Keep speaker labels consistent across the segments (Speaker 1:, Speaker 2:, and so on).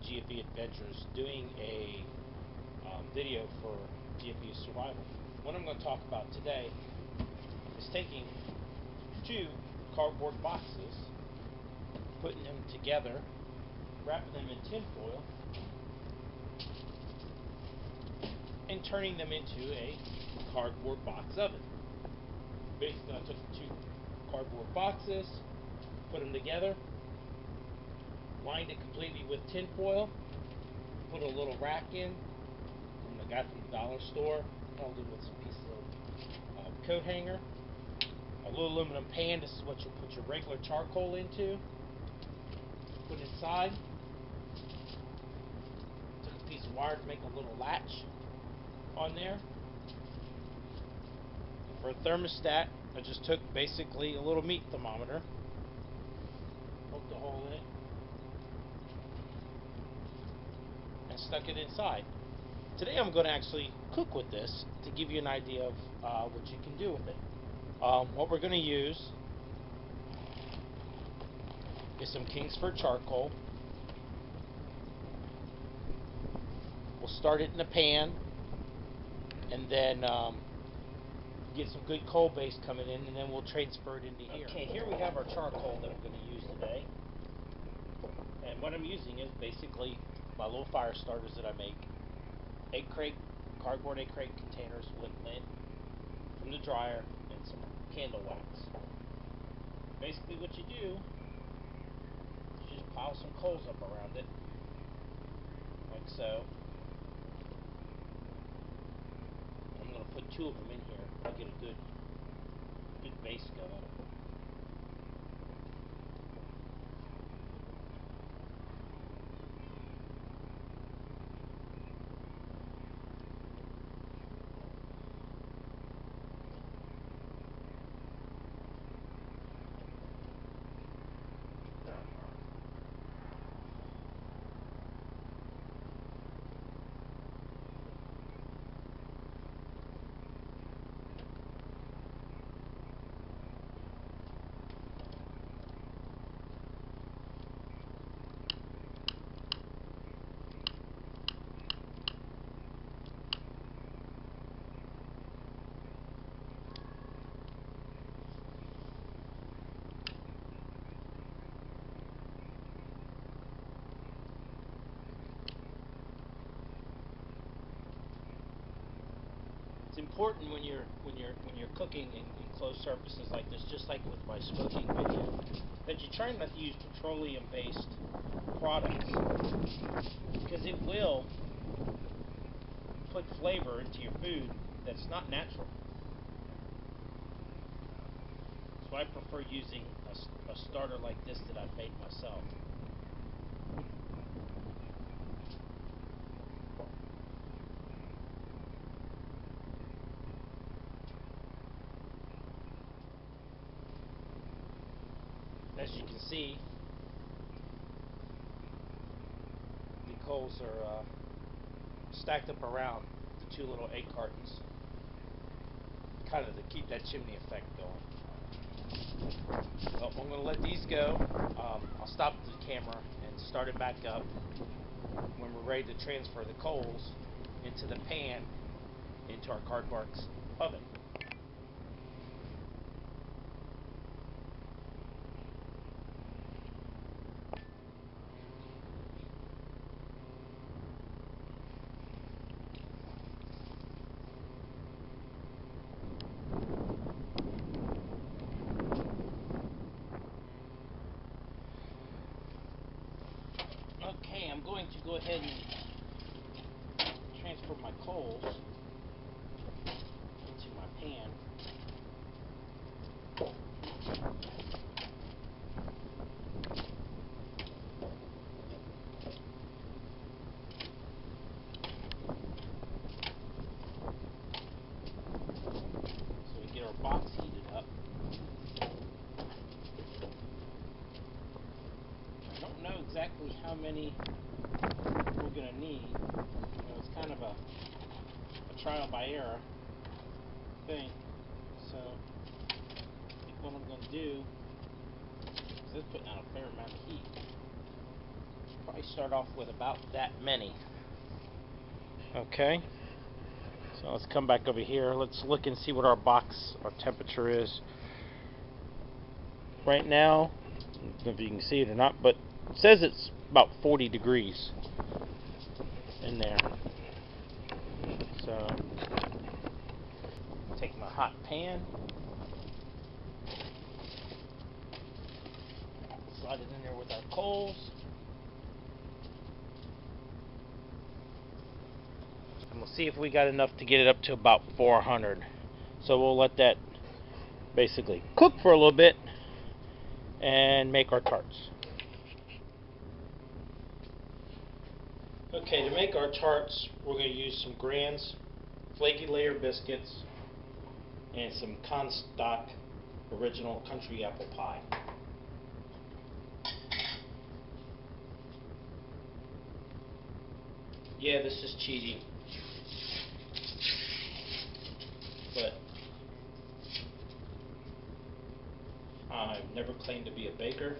Speaker 1: GFE Adventures doing a video for GFE Survival. What I'm going to talk about today is taking two cardboard boxes, putting them together, wrapping them in tin foil, and turning them into a cardboard box oven. Basically, I took the two cardboard boxes, put them together, lined it completely with tin foil, put a little rack in from the guy from the dollar store, held it with some pieces of coat hanger, a little aluminum pan. This is what you'll put your regular charcoal into. Put it inside. Took a piece of wire to make a little latch on there. And for a thermostat, I just took basically a little meat thermometer, poked a hole in it, and stuck it inside. Today I'm going to actually cook with this to give you an idea of what you can do with it. What we're going to use is some Kingsford charcoal. We'll start it in a pan, and then get some good coal base coming in, and then we'll transfer it into here. Okay, here we have our charcoal that we're going to use today. And what I'm using is basically my little fire starters that I make. Cardboard egg crate containers with lint from the dryer and some candle wax. Basically what you do is you just pile some coals up around it, like so. I'm going to put two of them in here. I'll get a good base going. It's important when you're cooking in closed surfaces like this, just like with my smoking video, that you try not to use petroleum-based products, because it will put flavor into your food that's not natural. So I prefer using a starter like this that I've made myself. As you can see, the coals are stacked up around the two little egg cartons, kind of to keep that chimney effect going. Well, I'm going to let these go. I'll stop the camera and start it back up when we're ready to transfer the coals into the pan into our cardboard oven. Okay, I'm going to go ahead and transfer my coals into my pan. So we get our box heated up. I don't know exactly how many we're going to need. It's kind of a trial by error thing. So I think what I'm going to do is this putting out a fair amount of heat. Probably start off with about that many. Okay, so let's come back over here. Let's look and see what our temperature is. Right now, I don't know if you can see it or not, but it says it's about 40 degrees in there. So, take my hot pan, slide it in there with our coals, and we'll see if we got enough to get it up to about 400. So we'll let that basically cook for a little bit and make our tarts. Okay, to make our tarts, we're going to use some Grand's flaky layer biscuits and some Constock original country apple pie. Yeah, this is cheating, but I've never claimed to be a baker.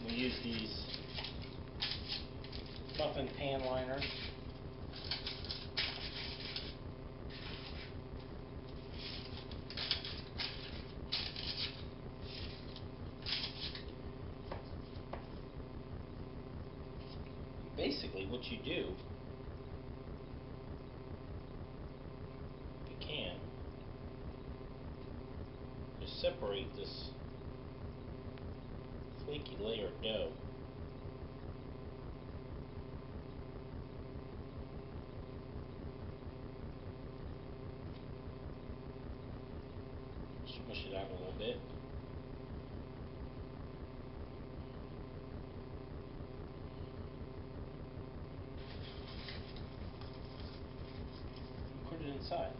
Speaker 1: We use these muffin pan liners. Basically, what you do, if you can, is separate this flaky layer of dough. Smush it out a little bit. Put it inside.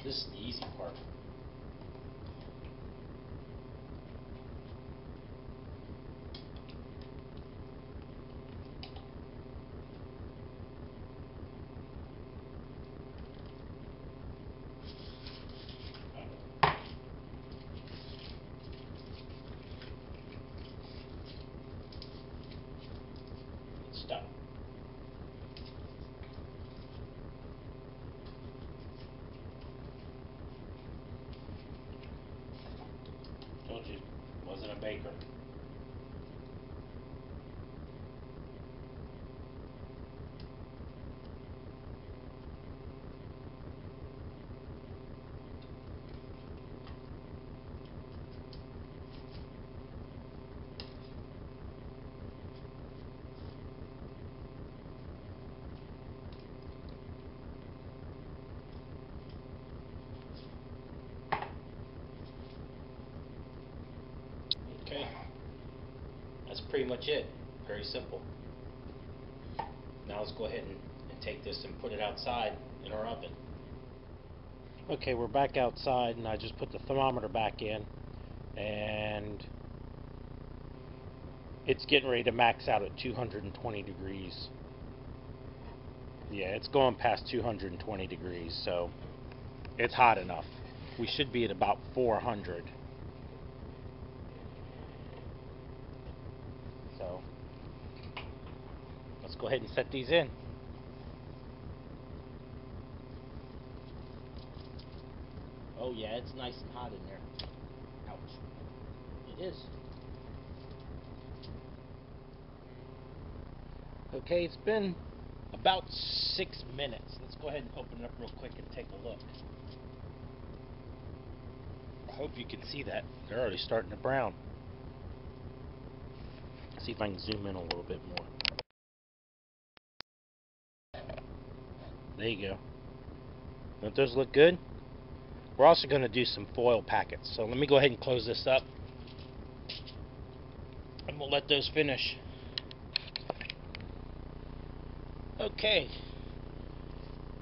Speaker 1: This is the easy part. It's done. Told you, wasn't a baker. Okay, that's pretty much it. Very simple. Now let's go ahead and take this and put it outside in our oven. Okay, we're back outside, and I just put the thermometer back in, and it's getting ready to max out at 220 degrees. Yeah, it's going past 220 degrees, so it's hot enough. We should be at about 400. So let's go ahead and set these in. Oh yeah, it's nice and hot in there. Ouch. It is. Okay, it's been about 6 minutes. Let's go ahead and open it up real quick and take a look. I hope you can see that. They're already starting to brown. See if I can zoom in a little bit more. There you go. Don't those look good? We're also going to do some foil packets. So let me go ahead and close this up. And we'll let those finish. Okay.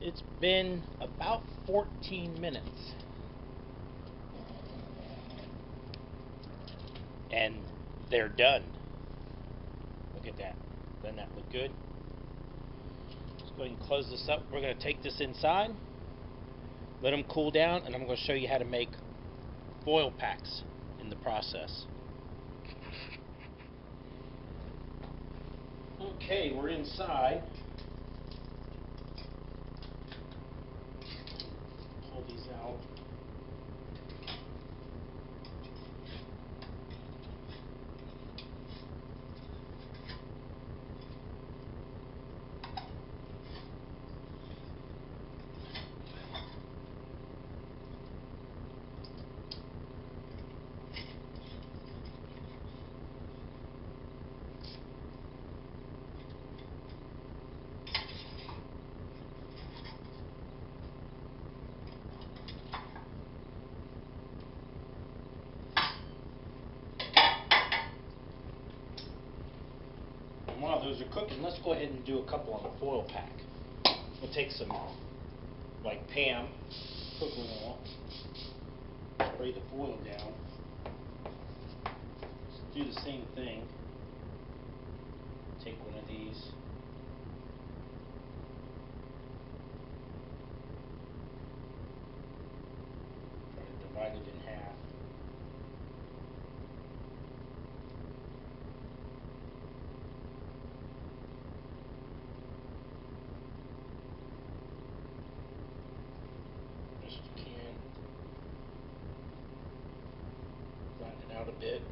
Speaker 1: It's been about 14 minutes. And they're done. Look at that. Doesn't that look good? Let's go ahead and close this up. We're going to take this inside, let them cool down, and I'm going to show you how to make foil packs in the process. Okay, we're inside. Pull these out. And while those are cooking, let's go ahead and do a couple on the foil pack. We'll take some, like Pam, cooking oil, spray the foil down. Let's do the same thing. Take one of these. Try to divide it in half. Out a bit.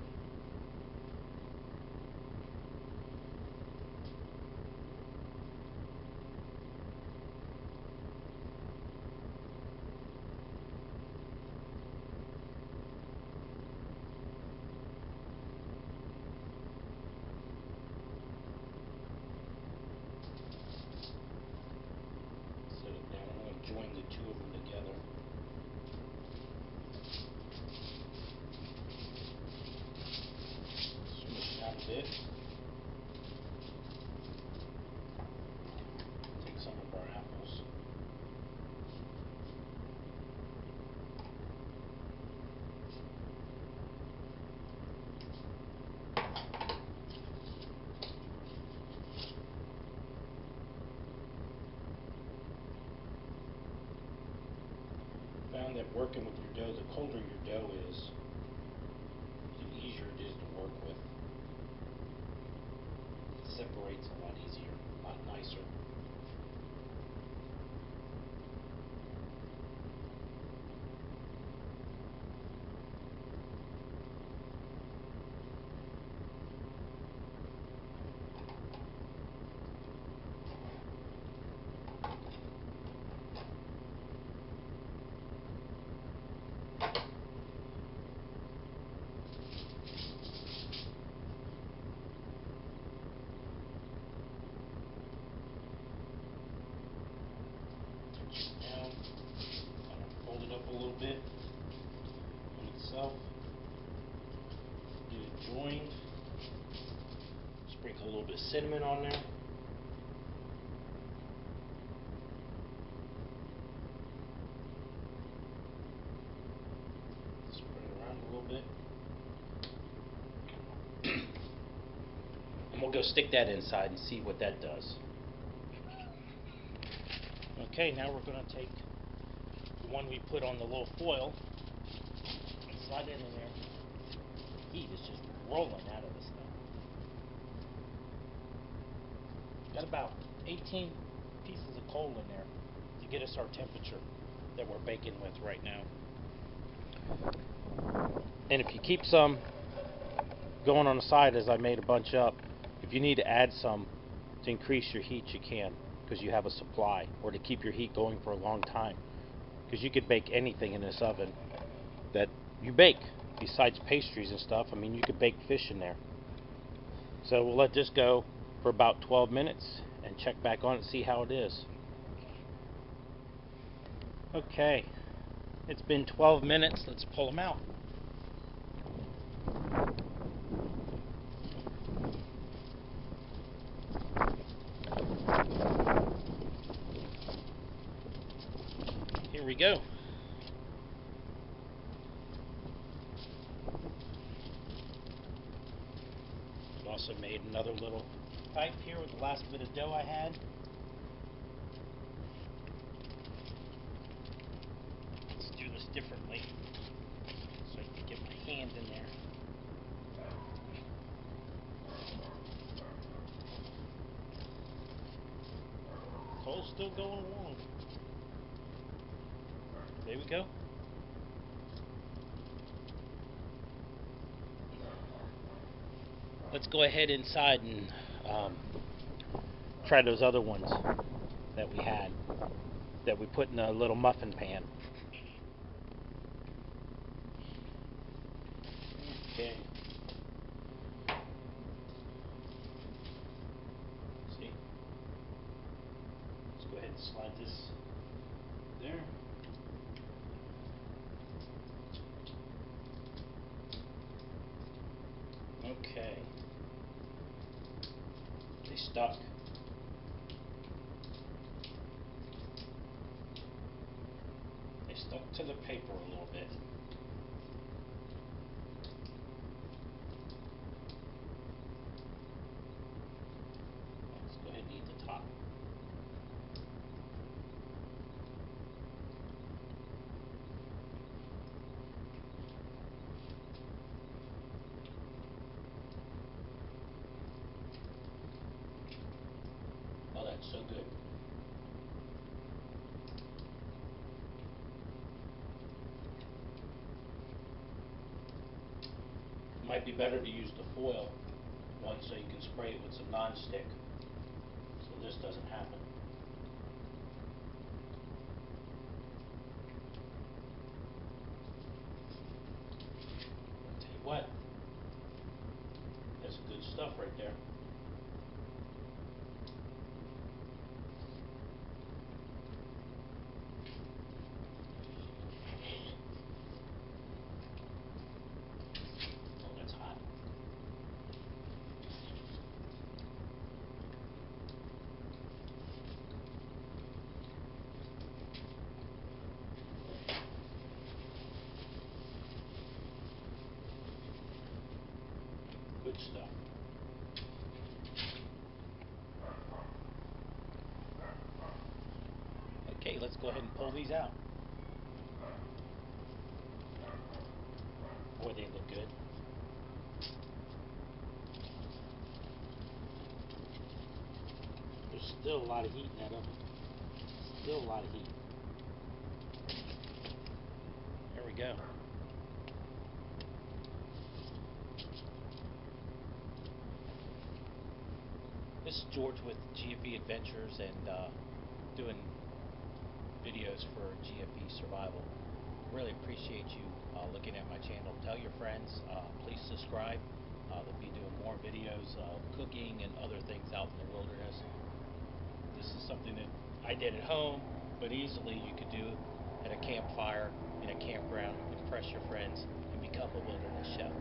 Speaker 1: Set it down. I'm going to join the two of them together. Out a bit. Take some of our apples. Found that working with your dough, the colder your dough is, the easier it is to work with. Separates a lot easier, a lot nicer. Down, kind of fold it up a little bit on itself. Get it joined. Sprinkle a little bit of cinnamon on there. Spread it around a little bit. And we'll go stick that inside and see what that does. Okay, now we're going to take the one we put on the little foil and slide it in there. Heat is just rolling out of this thing. Got about 18 pieces of coal in there to get us our temperature that we're baking with right now. And if you keep some going on the side, as I made a bunch up, if you need to add some to increase your heat, you can, because you have a supply, or to keep your heat going for a long time, because you could bake anything in this oven that you bake besides pastries and stuff. I mean, you could bake fish in there. So we'll let this go for about 12 minutes and check back on it and see how it is. Okay, it's been 12 minutes. Let's pull them out. Here we go. Also made another little pipe here with the last bit of dough I had. Let's do this differently so I can get my hand in there. Coal's still going along. There we go. Let's go ahead inside and try those other ones that we had, that we put in a little muffin pan. Okay. See? Let's go ahead and slide this there. Okay. They stuck. They stuck to the paper a little bit. Let's go ahead and eat the top. Oh, that's so good. It might be better to use the foil one so you can spray it with some non-stick so this doesn't happen. I'll tell you what, that's good stuff right there. Oh, that's hot. Good stuff. Okay, let's go ahead and pull these out. Boy, they look good. There's still a lot of heat in that oven. Still a lot of heat. There we go. This is George with GFE Adventures and doing videos for GFE Survival. Really appreciate you looking at my channel. Tell your friends. Please subscribe. They'll be doing more videos of cooking and other things out in the wilderness. This is something that I did at home, but easily you could do at a campfire, in a campground, impress your friends, and become a wilderness chef.